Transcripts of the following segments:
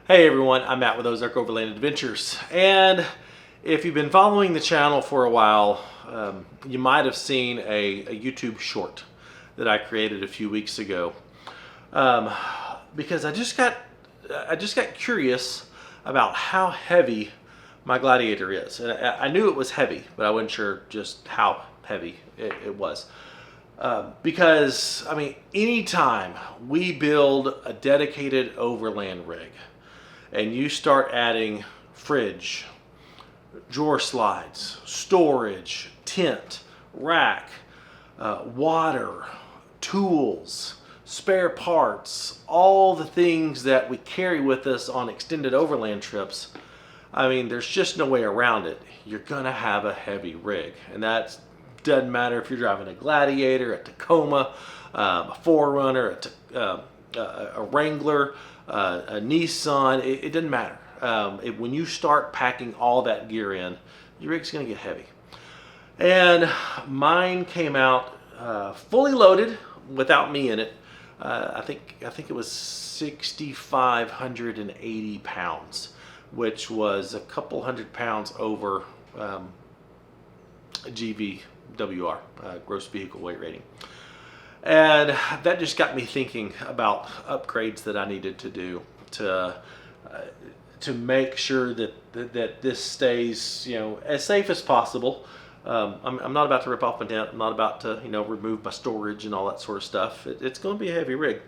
Hey everyone, I'm Matt with Ozark Overland Adventures, and if you've been following the channel for a while, you might have seen a YouTube short that I created a few weeks ago, because I just got curious about how heavy my Gladiator is, and I knew it was heavy, but I wasn't sure just how heavy it was. Because I mean, anytime we build a dedicated overland rig, and you start adding fridge, drawer slides, storage, tent, rack, water, tools, spare parts, all the things that we carry with us on extended overland trips, I mean, there's just no way around it. You're gonna have a heavy rig, and that doesn't matter if you're driving a Gladiator, a Tacoma, a 4Runner, a Wrangler, a Nissan. It doesn't matter. When you start packing all that gear in, your rig's going to get heavy. And mine came out fully loaded without me in it. I think it was 6,580 pounds, which was a couple hundred pounds over GVWR, gross vehicle weight rating. And that just got me thinking about upgrades that I needed to do to make sure that this stays, you know, as safe as possible. I'm not about to rip off my tent. I'm not about to, you know, remove my storage and all that sort of stuff. It's going to be a heavy rig,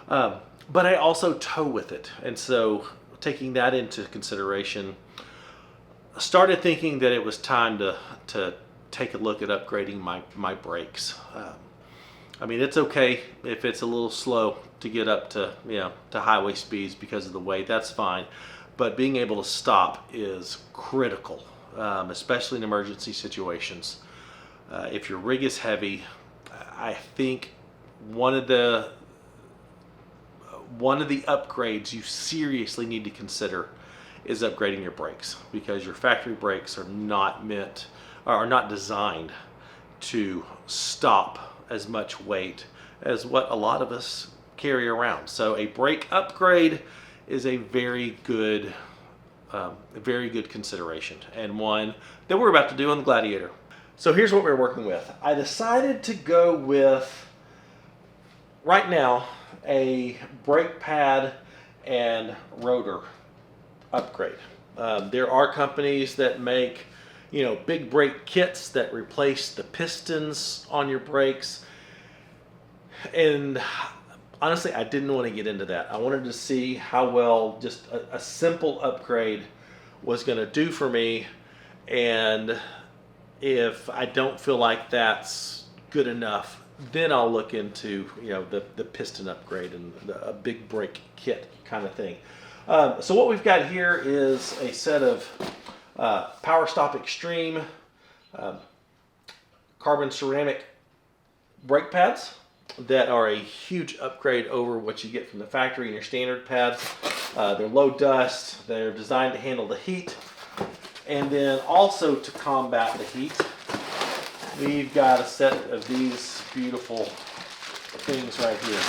but I also tow with it, and so taking that into consideration, I started thinking that it was time to take a look at upgrading my brakes. I mean, it's okay if it's a little slow to get up to, you know, to highway speeds because of the weight. That's fine, but being able to stop is critical, especially in emergency situations. If your rig is heavy, I think one of the upgrades you seriously need to consider is upgrading your brakes, because your factory brakes are not designed to stop as much weight as what a lot of us carry around. So a brake upgrade is a very good consideration, and one that we're about to do on the Gladiator. So here's what we're working with. I decided to go with, right now, a brake pad and rotor upgrade. There are companies that make, you know, big brake kits that replace the pistons on your brakes. And honestly, I didn't want to get into that. I wanted to see how well just a simple upgrade was going to do for me. And if I don't feel like that's good enough, then I'll look into, you know, the piston upgrade and a big brake kit kind of thing. So what we've got here is a set of Power Stop Extreme carbon ceramic brake pads that are a huge upgrade over what you get from the factory in your standard pads. They're low dust, they're designed to handle the heat, and then also to combat the heat, we've got a set of these beautiful things right here.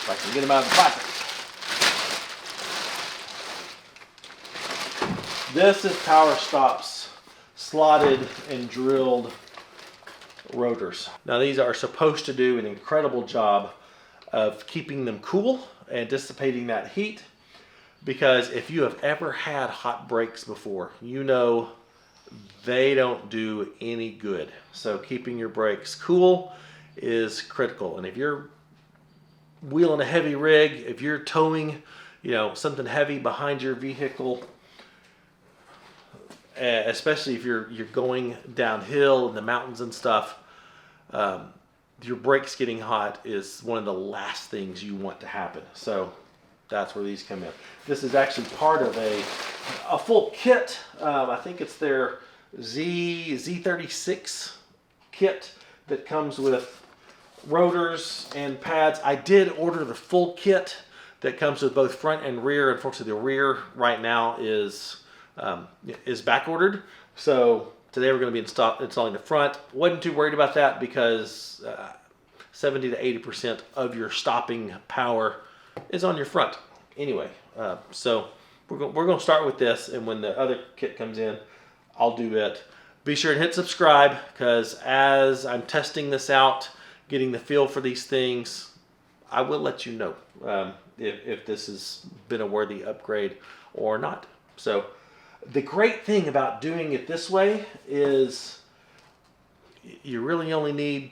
If I can get them out of the plastic. This is Power Stop's slotted and drilled rotors. Now these are supposed to do an incredible job of keeping them cool and dissipating that heat, because if you have ever had hot brakes before, you know they don't do any good. So keeping your brakes cool is critical. And if you're wheeling a heavy rig, if you're towing, you know, something heavy behind your vehicle, especially if you're going downhill in the mountains and stuff, your brakes getting hot is one of the last things you want to happen. So that's where these come in. This is actually part of a full kit. I think it's their Z36 kit that comes with rotors and pads. I did order the full kit that comes with both front and rear. Unfortunately, the rear right now is back ordered. So today we're going to be installing the front. Wasn't too worried about that because 70 to 80% of your stopping power is on your front. Anyway, so we're going to start with this, and when the other kit comes in, I'll do it. Be sure to hit subscribe, because as I'm testing this out, getting the feel for these things, I will let you know if this has been a worthy upgrade or not. So the great thing about doing it this way is you really only need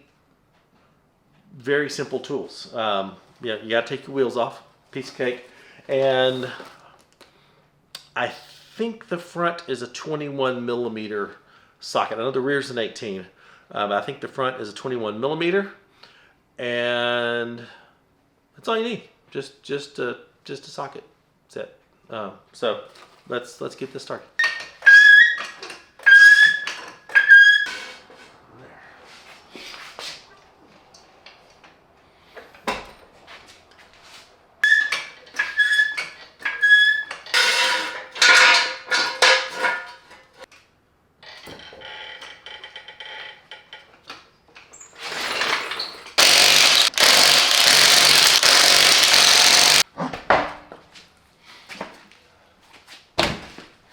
very simple tools. Yeah, you got to take your wheels off, piece of cake, and I think the front is a 21 millimeter socket. I know the rear is an 18. I think the front is a 21 millimeter, and that's all you need. Just a socket. That's it. So let's get this started.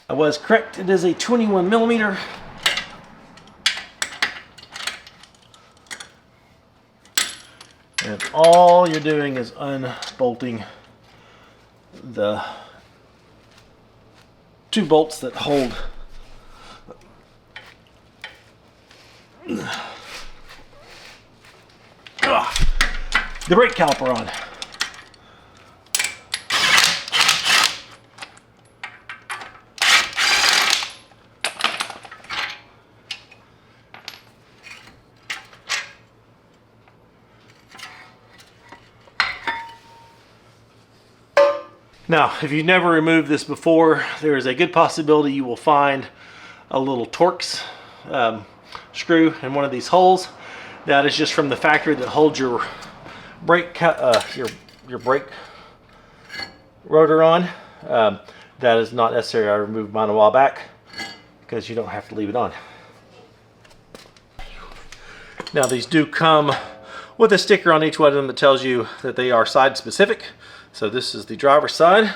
I was correct, it is a 21 millimeter. And all you're doing is unbolting the 2 bolts that hold the brake caliper on. Now, if you've never removed this before, there is a good possibility you will find a little Torx screw in one of these holes. That is just from the factory that holds your brake your brake rotor on. That is not necessary. I removed mine a while back because you don't have to leave it on. Now, these do come with a sticker on each one of them that tells you that they are side specific. So this is the driver's side.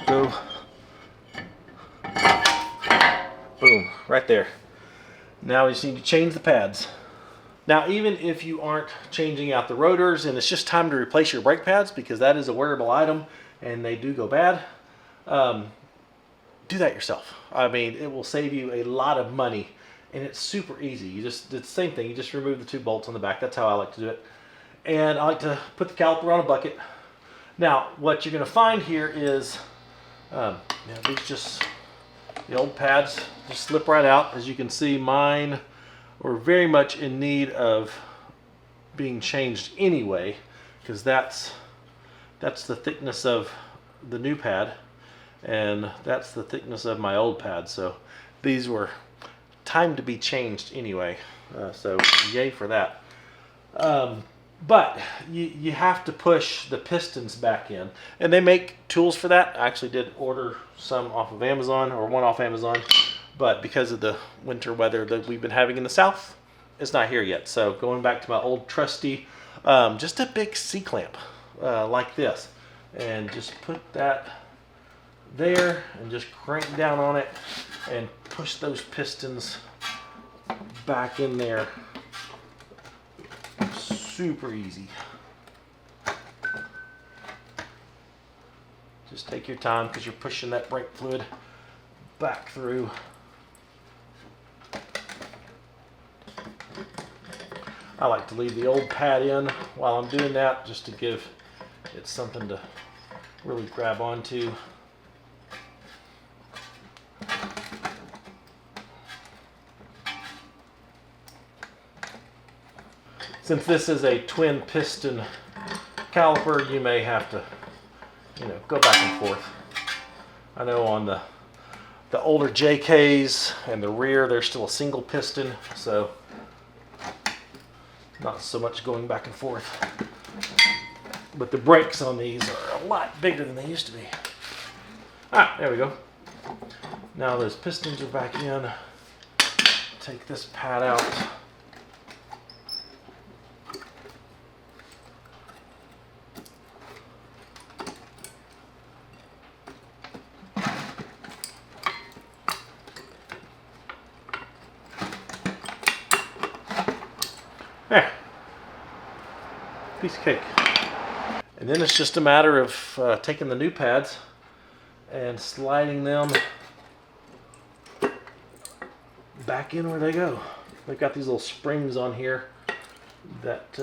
Go. Boom, right there. Now we just need to change the pads. Now, even if you aren't changing out the rotors and it's just time to replace your brake pads, because that is a wearable item and they do go bad, do that yourself. I mean, it will save you a lot of money, and it's super easy. It's the same thing. You just remove the 2 bolts on the back. That's how I like to do it. And I like to put the caliper on a bucket. Now, what you're going to find here is these just, the old pads just slip right out. As you can see, mine were very much in need of being changed anyway, because that's the thickness of the new pad, and that's the thickness of my old pad. So these were time to be changed anyway. So yay for that. But you have to push the pistons back in, and they make tools for that. I actually did order some off of Amazon, or one off Amazon, but because of the winter weather that we've been having in the south, it's not here yet. So going back to my old trusty, just a big C-clamp like this, and just put that there and just crank down on it and push those pistons back in there. Super easy. Just take your time, because you're pushing that brake fluid back through. I like to leave the old pad in while I'm doing that, just to give it something to really grab onto. Since this is a twin piston caliper, you may have to, go back and forth. I know on the older JKs and the rear, there's still a single piston, so not so much going back and forth. But the brakes on these are a lot bigger than they used to be. There we go. Now those pistons are back in. Take this pad out. Piece of cake. And then it's just a matter of taking the new pads and sliding them back in where they go. They've got these little springs on here that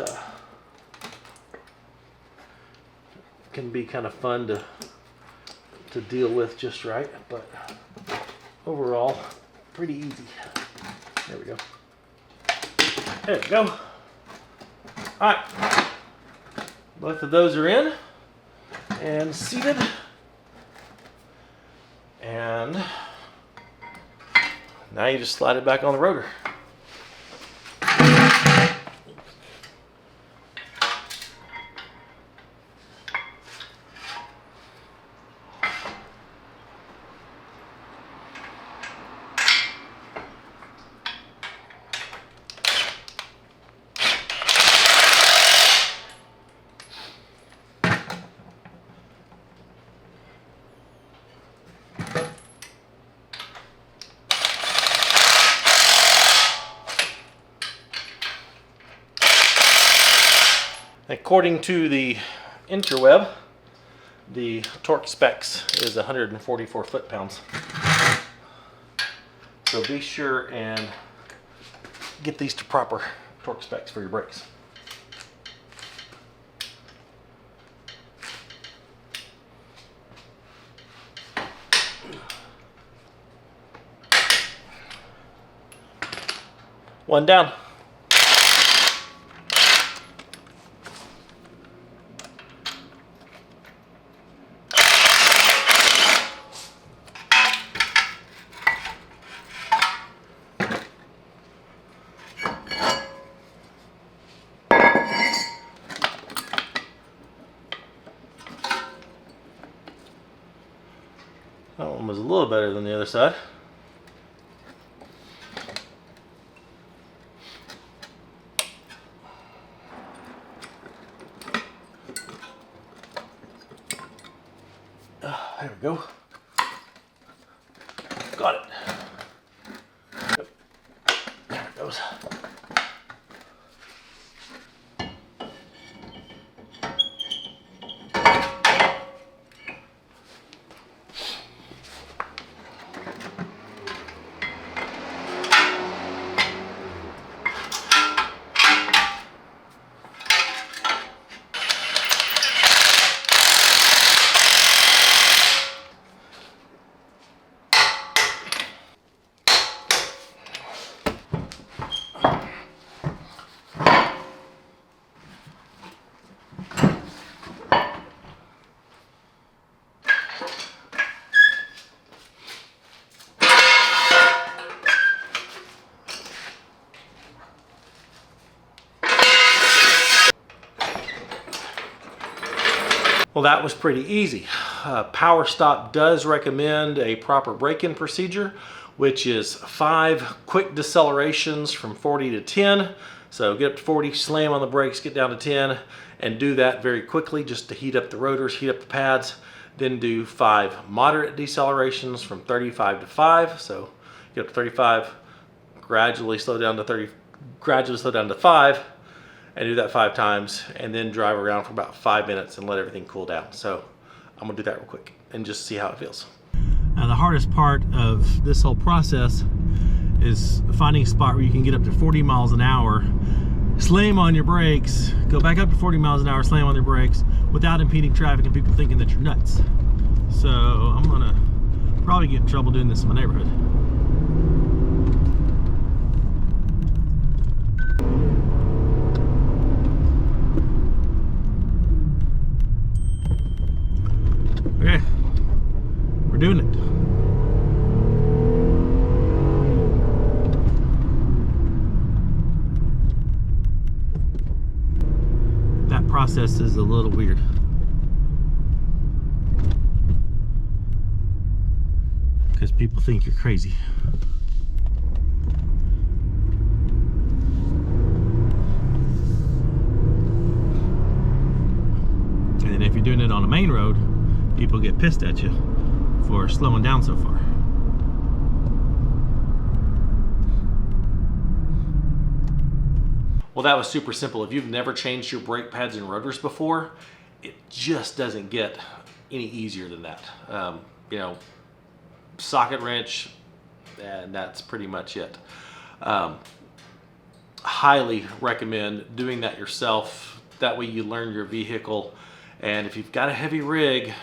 can be kind of fun to deal with just right, but overall pretty easy. There we go. There we go. All right, both of those are in and seated, and now you just slide it back on the rotor. According to the interweb, the torque specs is 144 foot-pounds. So be sure and get these to proper torque specs for your brakes. One down. That one was a little better than the other side. There we go. Got it. Yep. There it goes. Well, that was pretty easy. Power Stop does recommend a proper braking procedure, which is 5 quick decelerations from 40 to 10. So get up to 40, slam on the brakes, get down to 10, and do that very quickly just to heat up the rotors, heat up the pads. Then do 5 moderate decelerations from 35 to 5. So get up to 35, gradually slow down to 30, gradually slow down to 5, and do that 5 times, and then drive around for about 5 minutes and let everything cool down. So I'm gonna do that real quick and just see how it feels. Now the hardest part of this whole process is finding a spot where you can get up to 40 miles an hour, slam on your brakes, go back up to 40 miles an hour, slam on your brakes without impeding traffic and people thinking that you're nuts. So I'm gonna probably get in trouble doing this in my neighborhood. Okay, we're doing it. That process is a little weird. Because people think you're crazy. And then if you're doing it on a main road, people get pissed at you for slowing down so far. Well, that was super simple. If you've never changed your brake pads and rotors before, it just doesn't get any easier than that. You know, socket wrench, and that's pretty much it. Highly recommend doing that yourself. That way you learn your vehicle. And if you've got a heavy rig,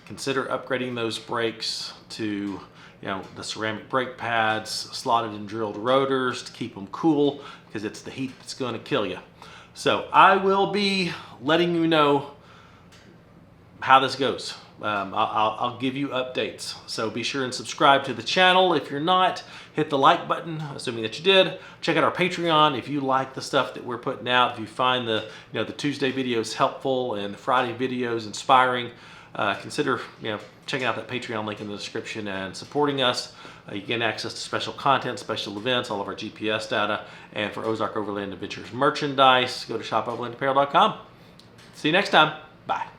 consider upgrading those brakes to, you know, the ceramic brake pads, slotted and drilled rotors to keep them cool, because it's the heat that's going to kill you. So I will be letting you know how this goes. I'll give you updates. So be sure and subscribe to the channel. If you're not, hit the like button, assuming that you did. Check out our Patreon if you like the stuff that we're putting out. If you find the Tuesday videos helpful and the Friday videos inspiring, consider checking out that Patreon link in the description and supporting us. You get access to special content, special events, all of our GPS data, and for Ozark Overland Adventures merchandise, go to shopoverlandapparel.com. See you next time. Bye.